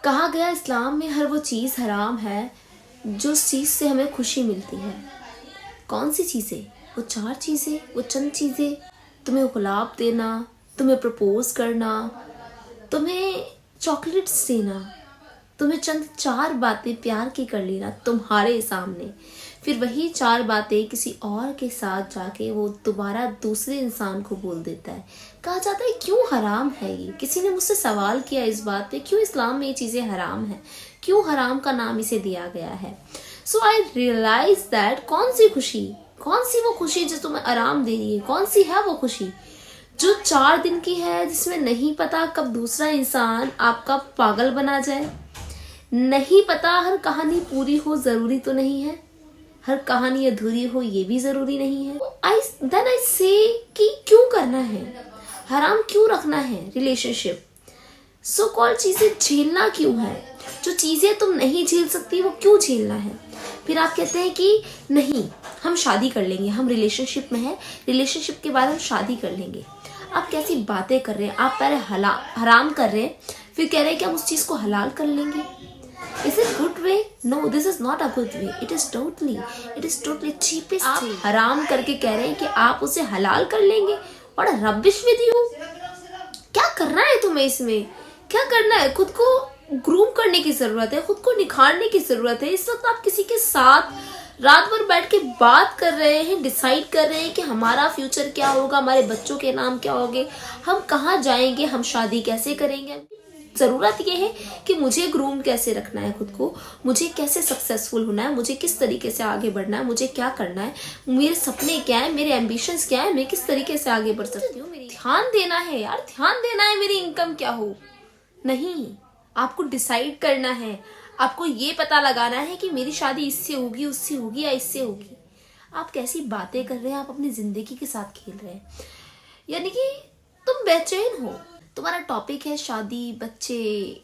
कहा गया इस्लाम में हर वो चीज़ हराम है जो चीज़ से हमें खुशी मिलती है। कौन सी चीज़ें? वो 4 चीज़ें, वो चंद चीज़ें। तुम्हें गुलाब देना, तुम्हें प्रपोज करना, तुम्हें चॉकलेट्स देना, तुम्हें चंद 4 बातें प्यार की कर लेना तुम्हारे सामने, फिर वही 4 बातें किसी और के साथ जाके वो दोबारा दूसरे इंसान को बोल देता है। कहा जाता है क्यों हराम है ये? किसी ने मुझसे सवाल किया इस बात पे, क्यों इस्लाम में ये चीज़ें हराम है, क्यों हराम का नाम इसे दिया गया है। सो आई रियलाइज दैट कौन सी खुशी, कौन सी वो खुशी जो तुम्हें आराम दे रही है, कौन सी है वो खुशी जो 4 दिन की है, जिसमें नहीं पता कब दूसरा इंसान आपका पागल बना जाए, नहीं पता हर कहानी पूरी हो जरूरी तो नहीं है, हर कहानी अधूरी हो ये भी जरूरी नहीं है। आई से कि क्यों करना है, हराम क्यों रखना है रिलेशनशिप, सो कॉल्ड चीजें झेलना क्यों है, जो चीजें तुम नहीं झेल सकती वो क्यों झेलना है। फिर आप कहते हैं कि नहीं हम शादी कर लेंगे, हम रिलेशनशिप में हैं, रिलेशनशिप के बाद हम शादी कर लेंगे। आप कैसी बातें कर रहे हैं, आप पहले हराम कर रहे हैं, फिर कह रहे हैं कि हम उस चीज को हलाल कर लेंगे। Is it good way? No, this is not a good way. It is totally cheapest thing. आप हराम करके कह रहे हैं कि आप उसे हलाल कर लेंगे। और रबिश विद यू, क्या करना है तुम्हें इसमें, क्या करना है? खुद को ग्रूम करने की जरूरत है, खुद को निखारने की जरूरत है। इस वक्त आप किसी के साथ रात भर बैठ के बात कर रहे हैं, डिसाइड कर रहे हैं कि हमारा फ्यूचर क्या होगा, हमारे बच्चों के नाम क्या होंगे, हम कहाँ जाएंगे, हम शादी कैसे करेंगे। ज़रूरत ये है कि मुझे ग्रूम कैसे रखना है खुद को, मुझे कैसे सक्सेसफुल होना है, मुझे किस तरीके से आगे बढ़ना है, मुझे क्या करना है, मेरे सपने क्या है, मेरे एम्बिशंस क्या है, मैं किस तरीके से आगे बढ़ सकती हूँ। मेरी ध्यान देना है यार, ध्यान देना है मेरी इनकम क्या हो। नहीं, आपको डिसाइड करना है, आपको ये पता लगाना है कि मेरी शादी इससे होगी, उससे होगी या इससे होगी। आप कैसी बातें कर रहे हैं, आप अपनी जिंदगी के साथ खेल रहे हैं, यानी कि तुम बेचैन हो। तुम्हारा टॉपिक है शादी, बच्चे,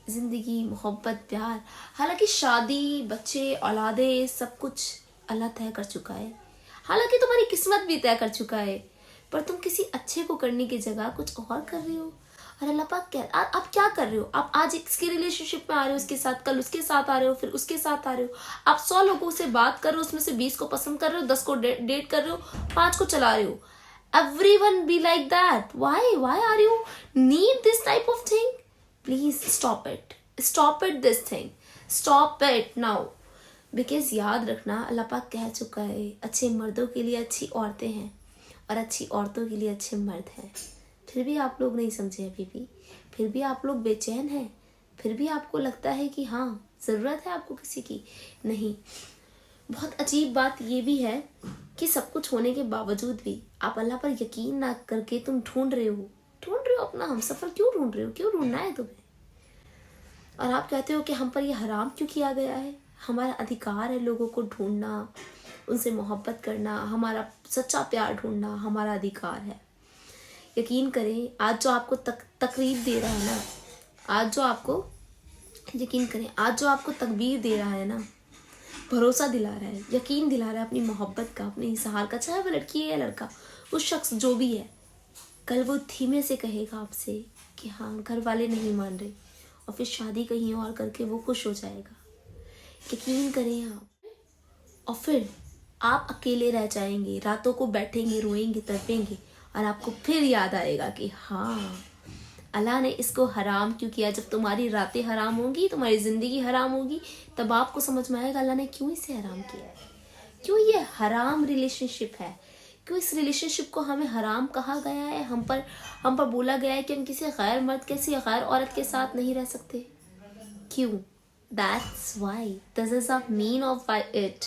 जिंदगी, मोहब्बत, प्यार। हालांकि शादी, बच्चे, औलादे सब कुछ अल्लाह तय कर चुका है, हालांकि तुम्हारी किस्मत भी तय कर चुका है, पर तुम किसी अच्छे को करने की जगह कुछ और कर रहे हो। और अल्लाह पाक क्या, आप क्या कर रहे हो? आप आज इसके रिलेशनशिप में आ रहे हो, उसके साथ, कल उसके साथ आ रहे हो, फिर उसके साथ आ रहे हो। आप 100 लोगों से बात कर रहे हो, उसमें से 20 को पसंद कर रहे हो, 10 को डेट कर रहे हो, 5 को चला रहे हो। Everyone be like that. Why are you need this type of thing? Please stop it. Stop it this thing. Stop it now. Because याद रखना, अल्लाह पाक कह चुका है अच्छे मर्दों के लिए अच्छी औरतें हैं और अच्छी औरतों के लिए अच्छे मर्द हैं। फिर भी आप लोग नहीं समझे अभी भी, फिर भी आप लोग बेचैन हैं, फिर भी आपको लगता है कि हाँ ज़रूरत है आपको किसी की। नहीं, बहुत अजीब बात ये भी है कि सब कुछ होने के बावजूद भी आप अल्लाह पर यकीन ना करके तुम ढूंढ रहे हो अपना हमसफर। क्यों ढूंढ रहे हो, क्यों ढूंढना है तुम्हें? और आप कहते हो कि हम पर यह हराम क्यों किया गया है। हमारा अधिकार है लोगों को ढूंढना, उनसे मोहब्बत करना, हमारा सच्चा प्यार ढूंढना हमारा अधिकार है। यकीन करें, आज जो आपको तकरीब दे रहा है ना, आज जो आपको यकीन करें, आज जो आपको तकबीर दे रहा है ना, भरोसा दिला रहा है, यकीन दिला रहा है अपनी मोहब्बत का, अपने इजहार का, चाहे वो लड़की है या लड़का, वो शख्स जो भी है, कल वो धीमे से कहेगा आपसे कि हाँ घर वाले नहीं मान रहे, और फिर शादी कहीं और करके वो खुश हो जाएगा। यकीन करें आप, और फिर आप अकेले रह जाएंगे, रातों को बैठेंगे, रोएंगे, तड़पेंगे, और आपको फिर याद आएगा कि हाँ अल्लाह ने इसको हराम क्यों किया। जब तुम्हारी रातें हराम होंगी, तुम्हारी ज़िंदगी हराम होगी, तब आपको समझ में आएगा अल्लाह ने क्यों इसे हराम किया है, क्यों ये हराम रिलेशनशिप है, क्यों इस रिलेशनशिप को हमें हराम कहा गया है। हम पर बोला गया है कि हम किसी गैर मर्द, किसी गैर औरत के साथ नहीं रह सकते। क्यों? That's why, this is the mean of it.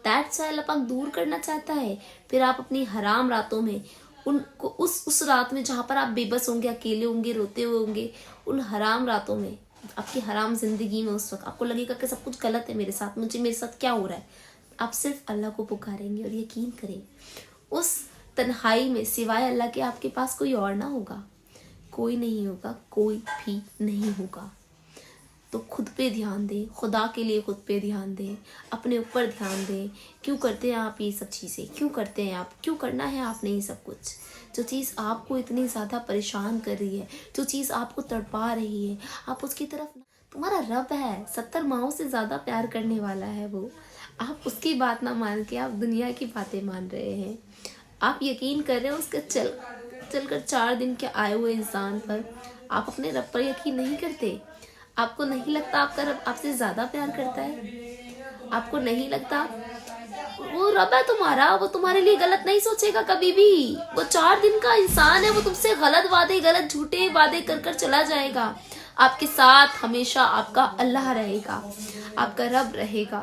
That's why अल्लाह पाक दूर करना चाहता है। फिर आप अपनी हराम रातों में उनको उस रात में जहाँ पर आप बेबस होंगे, अकेले होंगे, रोते हुए होंगे, उन हराम रातों में, आपकी हराम जिंदगी में, उस वक्त आपको लगेगा कि सब कुछ गलत है मेरे साथ, मेरे साथ क्या हो रहा है। आप सिर्फ अल्लाह को पुकारेंगे और यकीन करें उस तन्हाई में सिवाय अल्लाह के आपके पास कोई और ना होगा, कोई नहीं होगा, कोई भी नहीं होगा। तो खुद पे ध्यान दें, खुदा के लिए खुद पे ध्यान दें, अपने ऊपर ध्यान दें। क्यों करते हैं आप ये सब चीज़ें, क्यों करते हैं आप, क्यों करना है आपने ये सब कुछ। जो चीज़ आपको इतनी ज़्यादा परेशान कर रही है, जो चीज़ आपको तड़पा रही है, आप उसकी तरफ तुम्हारा रब है, 70 माओं से ज्यादा प्यार करने वाला है वो। आप उसकी बात ना मान के आप दुनिया की बातें मान रहे हैं। आप यकीन कर रहे हो उसके चलकर 4 दिन के आए हुए इंसान पर। आप अपने रब पर यकीन नहीं करते। आपको नहीं लगता आपका रब आपसे ज्यादा प्यार करता है? आपको नहीं लगता वो रब है तुम्हारा, वो तुम्हारे लिए गलत नहीं सोचेगा कभी भी। वो 4 दिन का इंसान है, वो तुमसे गलत वादे, गलत झूठे वादे कर कर चला जाएगा। आपके साथ हमेशा आपका अल्लाह रहेगा, आपका रब रहेगा,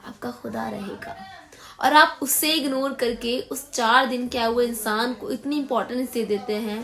आपका खुदा रहेगा। और आप उससे इग्नोर करके उस 4 दिन के आए हुए इंसान को इतनी इंपॉर्टेंस दे देते हैं।